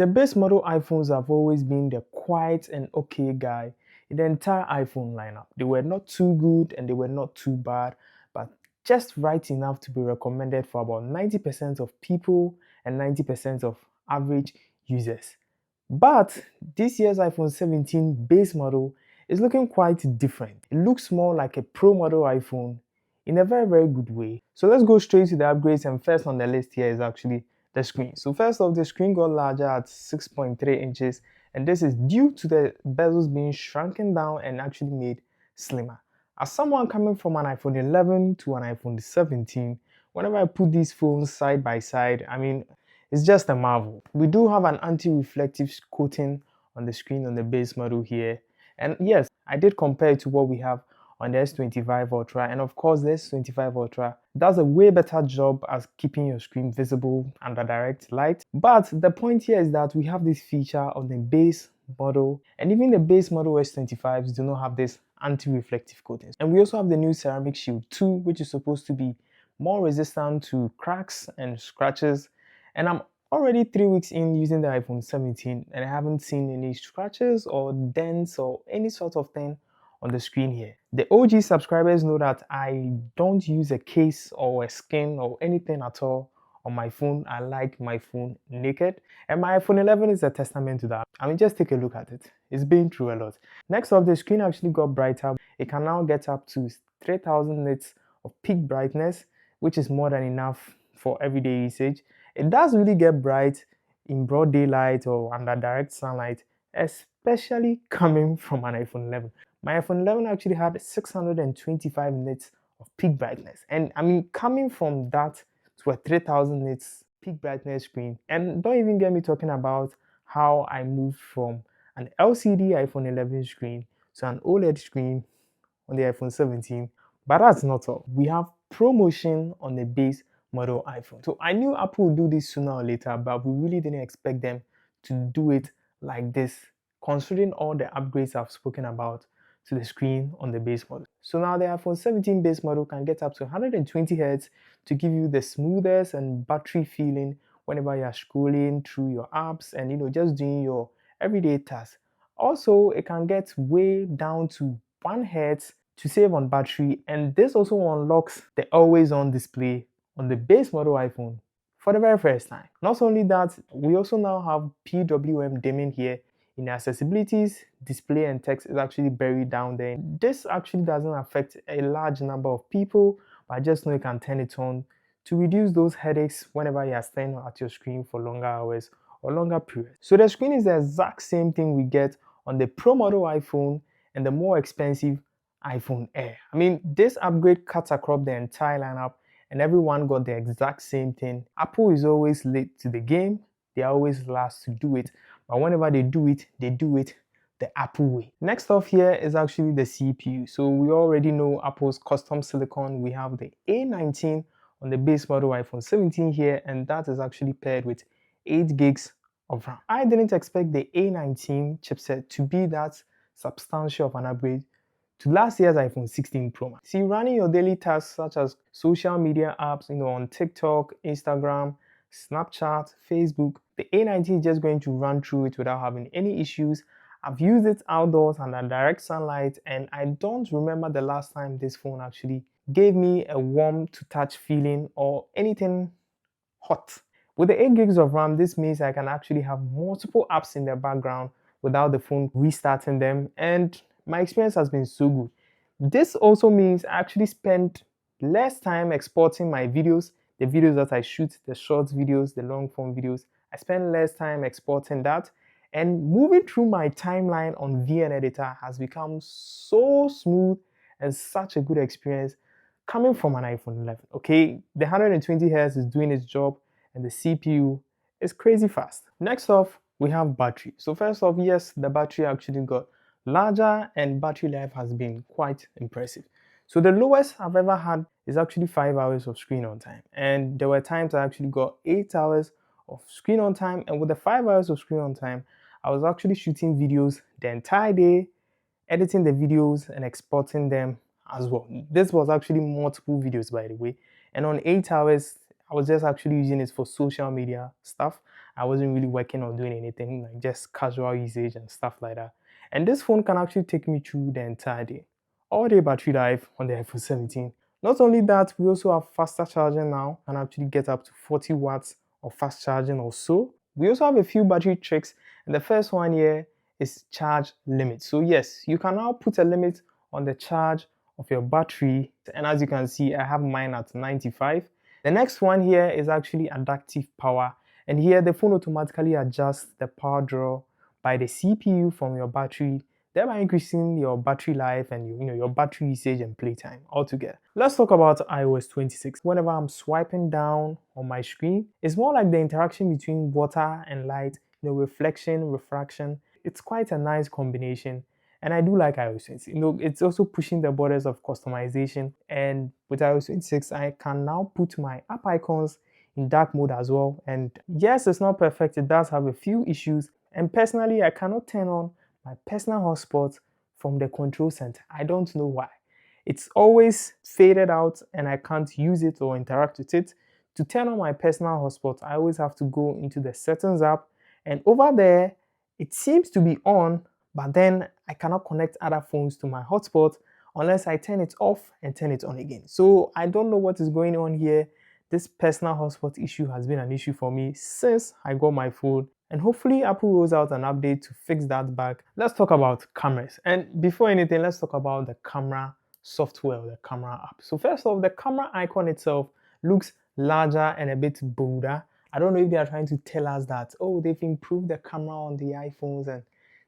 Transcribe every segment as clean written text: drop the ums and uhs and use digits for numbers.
The base model iPhones have always been the quiet and okay guy in the entire iPhone lineup. They were not too good and they were not too bad, but just right enough to be recommended for about 90% of people and 90% of average users. But this year's iPhone 17 base model is looking quite different. It looks more like a pro model iPhone in a very good way. So let's go straight to the upgrades, and first on the list here is actually the screen. So first off, the screen got larger at 6.3 inches, and this is due to the bezels being shrunken down and actually made slimmer. As someone coming from an iPhone 11 to an iPhone 17, whenever I put these phones side by side, it's just a marvel. We do have an anti-reflective coating on the screen on the base model here. And yes, I did compare it to what we have on the S25 Ultra, and of course the S25 Ultra does a way better job as keeping your screen visible under direct light. But the point here is that we have this feature on the base model, and even the base model S25s do not have this anti-reflective coating. And we also have the new Ceramic Shield 2, which is supposed to be more resistant to cracks and scratches. And I'm already 3 weeks in using the iPhone 17 and I haven't seen any scratches or dents or any sort of thing on the screen here. The OG subscribers know that I don't use a case or a skin or anything at all on my phone. I like my phone naked, and my iPhone 11 is a testament to that. Just take a look at it. It's been through a lot. Next up, the screen actually got brighter. It can now get up to 3000 nits of peak brightness, which is more than enough for everyday usage. It does really get bright in broad daylight or under direct sunlight, especially coming from an iPhone 11. My iPhone 11 actually had 625 nits of peak brightness, and coming from that to a 3000 nits peak brightness screen. And don't even get me talking about how I moved from an LCD iPhone 11 screen to an OLED screen on the iPhone 17. But that's not all. We have ProMotion on the base model iPhone. So I knew Apple would do this sooner or later, but we really didn't expect them to do it like this, considering all the upgrades I've spoken about to the screen on the base model. So now the iPhone 17 base model can get up to 120 Hz to give you the smoothest and battery feeling whenever you're scrolling through your apps and just doing your everyday tasks. Also, it can get way down to 1 Hz to save on battery, and this also unlocks the always on display on the base model iPhone for the very first time. Not only that, we also now have PWM dimming here. In the accessibilities, display and text is actually buried down there. This actually doesn't affect a large number of people, but I just know you can turn it on to reduce those headaches whenever you are staring at your screen for longer hours or longer periods. So the screen is the exact same thing we get on the Pro model iPhone and the more expensive iPhone Air. This upgrade cuts across the entire lineup and everyone got the exact same thing. Apple is always late to the game. They are always last to do it. But whenever they do it the Apple way. Next off here is actually the CPU. So we already know Apple's custom silicon. We have the A19 on the base model iPhone 17 here, and that is actually paired with 8 gigs of RAM. I didn't expect the A19 chipset to be that substantial of an upgrade to last year's iPhone 16 Pro Max. See, running your daily tasks such as social media apps, on TikTok, Instagram, Snapchat, Facebook, the A19 is just going to run through it without having any issues. I've used it outdoors under direct sunlight, and I don't remember the last time this phone actually gave me a warm to touch feeling or anything hot. With the 8 gigs of RAM, this means I can actually have multiple apps in the background without the phone restarting them, and my experience has been so good. This also means I actually spend less time exporting my videos, the videos that I shoot, the short videos, the long form videos. I spend less time exporting that, and moving through my timeline on VN Editor has become so smooth and such a good experience coming from an iPhone 11. Okay, the 120 Hz is doing its job and the CPU is crazy fast. Next off, we have battery. So first off, yes, the battery actually got larger and battery life has been quite impressive. So the lowest I've ever had is actually 5 hours of screen on time, and there were times I actually got 8 hours of screen on time, and with the 5 hours of screen on time, I was actually shooting videos the entire day, editing the videos and exporting them as well. This was actually multiple videos, by the way, and on 8 hours I was just actually using it for social media stuff. I wasn't really working or doing anything, like just casual usage and stuff like that. And this phone can actually take me through the entire day. All day battery life on the iPhone 17. Not only that, we also have faster charging now and actually get up to 40 watts of fast charging or so. We also have a few battery tricks, and the first one here is charge limit. So yes, you can now put a limit on the charge of your battery, and as you can see, I have mine at 95. The next one here is actually adaptive power, and here the phone automatically adjusts the power draw by the CPU from your battery, thereby increasing your battery life and your battery usage and playtime altogether. Let's talk about iOS 26. Whenever I'm swiping down on my screen, it's more like the interaction between water and light, reflection, refraction. It's quite a nice combination. And I do like iOS 26. It's also pushing the borders of customization. And with iOS 26, I can now put my app icons in dark mode as well. And yes, it's not perfect. It does have a few issues. And personally, I cannot turn on my personal hotspot from the control center. I don't know why. It's always faded out and I can't use it or interact with it. To turn on my personal hotspot, I always have to go into the settings app, and over there, it seems to be on, but then I cannot connect other phones to my hotspot unless I turn it off and turn it on again. So I don't know what is going on here. This personal hotspot issue has been an issue for me since I got my phone, and hopefully Apple rolls out an update to fix that bug. Let's talk about cameras. And before anything, let's talk about the camera software or the camera app. So first off, the camera icon itself looks larger and a bit bolder. I don't know if they are trying to tell us that, oh, they've improved the camera on the iPhones and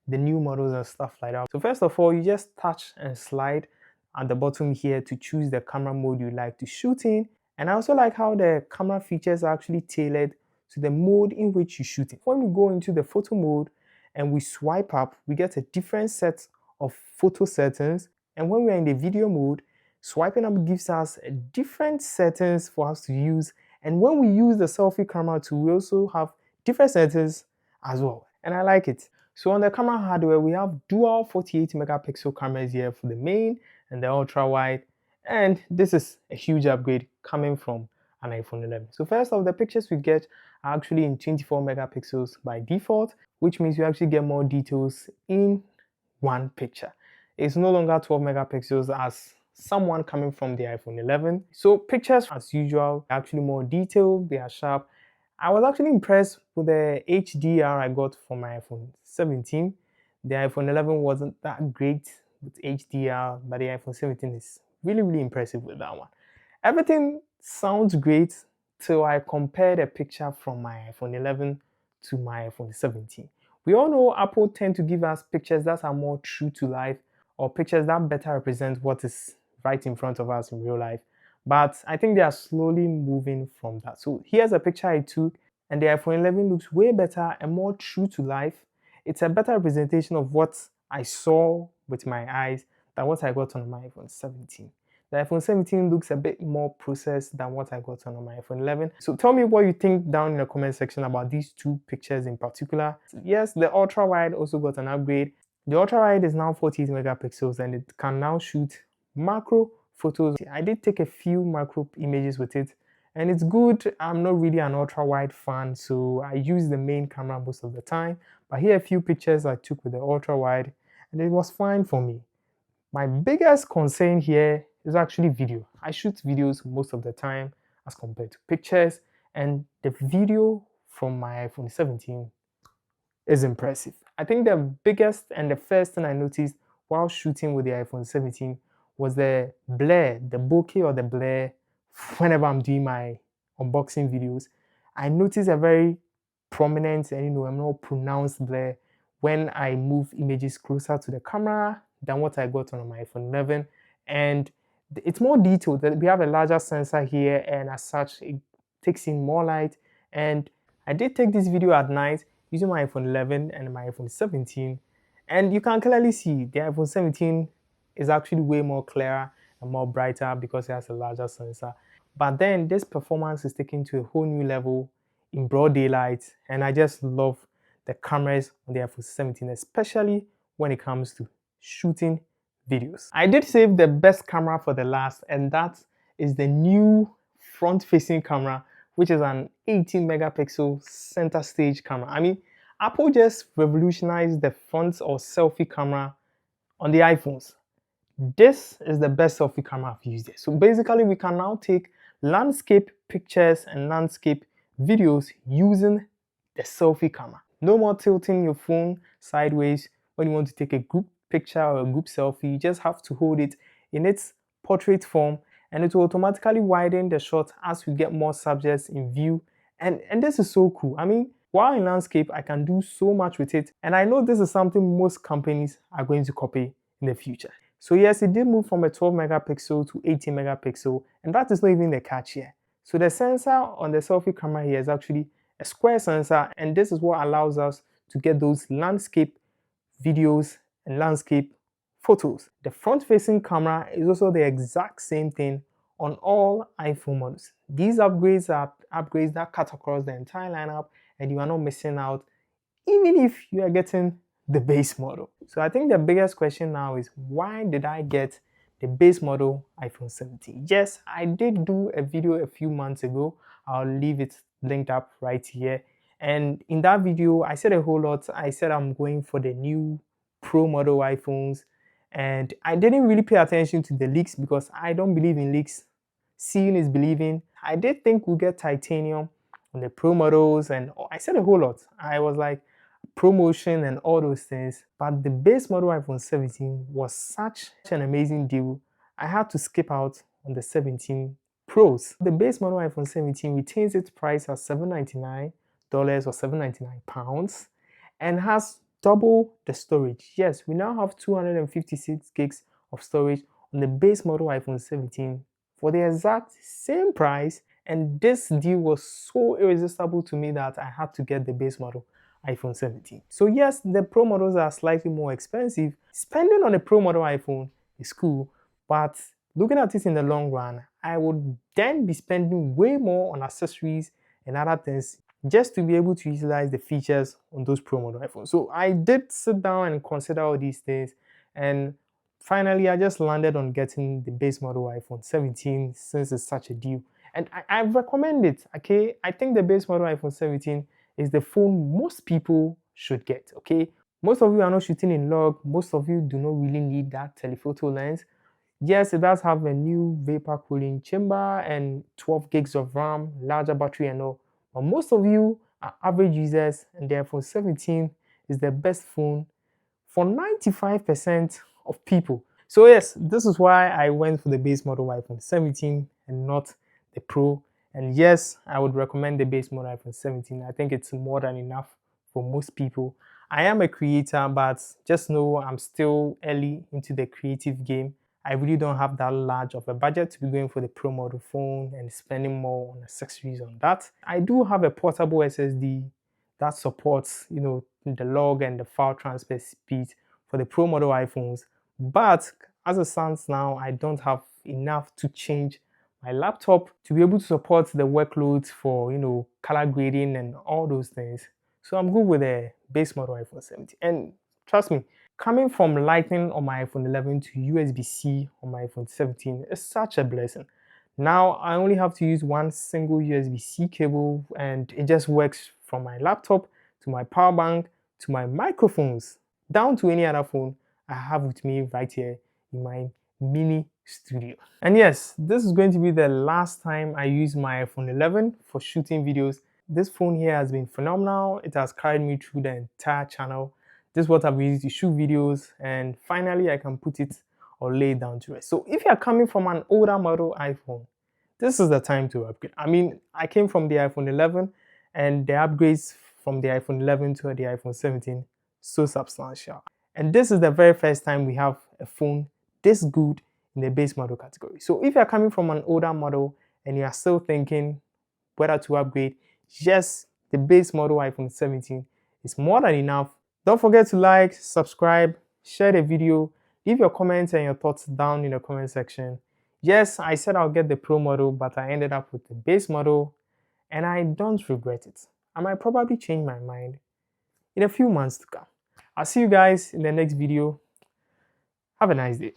the new models and stuff like that. So first of all, you just touch and slide at the bottom here to choose the camera mode you like to shoot in. And I also like how the camera features are actually tailored to the mode in which you shoot it. When we go into the photo mode and we swipe up, we get a different set of photo settings. And when we're in the video mode, swiping up gives us a different settings for us to use. And when we use the selfie camera too, we also have different settings as well. And I like it. So on the camera hardware, we have dual 48 megapixel cameras here for the main and the ultra wide. And this is a huge upgrade coming from an iPhone 11. So first off, the pictures we get are actually in 24 megapixels by default, which means you actually get more details in one picture. It's no longer 12 megapixels as someone coming from the iPhone 11. So pictures, as usual, are actually more detailed, they are sharp. I was actually impressed with the HDR I got for my iPhone 17. The iPhone 11 wasn't that great with HDR, but the iPhone 17 is really, really impressive with that one. Everything sounds great till I compare the picture from my iPhone 11 to my iPhone 17. We all know Apple tend to give us pictures that are more true to life, or pictures that better represent what is right in front of us in real life. But I think they are slowly moving from that. So here's a picture I took, and the iPhone 11 looks way better and more true to life. It's a better representation of what I saw with my eyes than what I got on my iPhone 17. The iPhone 17 looks a bit more processed than what I got on my iPhone 11. So tell me what you think down in the comment section about these two pictures in particular. Yes, the ultra wide also got an upgrade. The ultra wide is now 48 megapixels and it can now shoot macro photos. I did take a few macro images with it and it's good. I'm not really an ultra wide fan, so I use the main camera most of the time. But here are a few pictures I took with the ultra wide and it was fine for me. My biggest concern here is actually video. I shoot videos most of the time as compared to pictures, and the video from my iPhone 17 is impressive. I think the biggest and the first thing I noticed while shooting with the iPhone 17 was the blur, the bokeh or the blur whenever I'm doing my unboxing videos. I notice a very prominent and a more pronounced blur when I move images closer to the camera than what I got on my iPhone 11. And it's more detailed. We have a larger sensor here, and as such, it takes in more light. And I did take this video at night using my iPhone 11 and my iPhone 17, and you can clearly see the iPhone 17 is actually way more clearer and more brighter because it has a larger sensor. But then this performance is taken to a whole new level in broad daylight, and I just love the cameras on the iPhone 17, especially when it comes to shooting videos. I did save the best camera for the last, and that is the new front-facing camera which is an 18 megapixel center stage camera. I mean, Apple just revolutionized the front or selfie camera on the iPhones. This is the best selfie camera I've used yet. So basically, we can now take landscape pictures and landscape videos using the selfie camera. No more tilting your phone sideways when you want to take a group picture or a group selfie. You just have to hold it in its portrait form, and it will automatically widen the shot as we get more subjects in view. And this is so cool. I mean, while in landscape, I can do so much with it, and I know this is something most companies are going to copy in the future. So yes, it did move from a 12 megapixel to 18 megapixel, and that is not even the catch here. So the sensor on the selfie camera here is actually a square sensor, and this is what allows us to get those landscape videos and landscape photos. The front-facing camera is also the exact same thing on all iPhone models. These upgrades are upgrades that cut across the entire lineup, and you are not missing out even if you are getting the base model. So I think the biggest question now is, why did I get the base model iPhone 17? Yes, I did do a video a few months ago. I'll leave it linked up right here. And in that video, I said a whole lot. I said I'm going for the new Pro model iPhones. And I didn't really pay attention to the leaks because I don't believe in leaks. Seeing is believing. I did think we'll get titanium on the Pro models, and I said a whole lot. I was like, promotion and all those things, but the base model iPhone 17 was such an amazing deal. I had to skip out on the 17 Pros. The base model iPhone 17 retains its price at $799 or £799 and has double the storage. Yes, we now have 256 gigs of storage on the base model iPhone 17 for the exact same price, and this deal was so irresistible to me that I had to get the base model iPhone 17. So yes, the Pro models are slightly more expensive. Spending on a Pro model iPhone is cool, but looking at it in the long run, I would then be spending way more on accessories and other things just to be able to utilize the features on those Pro model iPhones. So I did sit down and consider all these things, and finally I just landed on getting the base model iPhone 17 since it's such a deal. And I recommend it, okay? I think the base model iPhone 17 is the phone most people should get, okay? Most of you are not shooting in log. Most of you do not really need that telephoto lens. Yes, it does have a new vapor cooling chamber and 12 gigs of RAM, larger battery and all. But most of you are average users, and the iPhone 17 is the best phone for 95% of people. So yes, this is why I went for the base model iPhone 17 and not the Pro. And yes, I would recommend the base model iPhone 17. I think it's more than enough for most people. I am a creator, but just know I'm still early into the creative game. I really don't have that large of a budget to be going for the Pro model phone and spending more on accessories on that. I do have a portable SSD that supports, the log and the file transfer speed for the Pro model iPhones. But as it stands now, I don't have enough to change my laptop to be able to support the workloads for, color grading and all those things. So I'm good with the base model iPhone 17. And trust me, coming from Lightning on my iPhone 11 to USB-C on my iPhone 17 is such a blessing. Now I only have to use one single USB-C cable, and it just works from my laptop to my power bank to my microphones down to any other phone I have with me right here in my mini studio. And yes, this is going to be the last time I use my iPhone 11 for shooting videos. This phone here has been phenomenal. It has carried me through the entire channel. This is what I've used to shoot videos, and finally I can put it or lay it down to rest. So if you're coming from an older model iPhone, this is the time to upgrade. I mean, I came from the iPhone 11, and the upgrades from the iPhone 11 to the iPhone 17 so substantial. And this is the very first time we have a phone this good in the base model category. So if you're coming from an older model and you are still thinking whether to upgrade, yes, the base model iPhone 17 is more than enough. Don't forget to like, subscribe, share the video, leave your comments and your thoughts down in the comment section. Yes, I said I'll get the Pro model, but I ended up with the base model, and I don't regret it. I might probably change my mind in a few months to come. I'll see you guys in the next video. Have a nice day.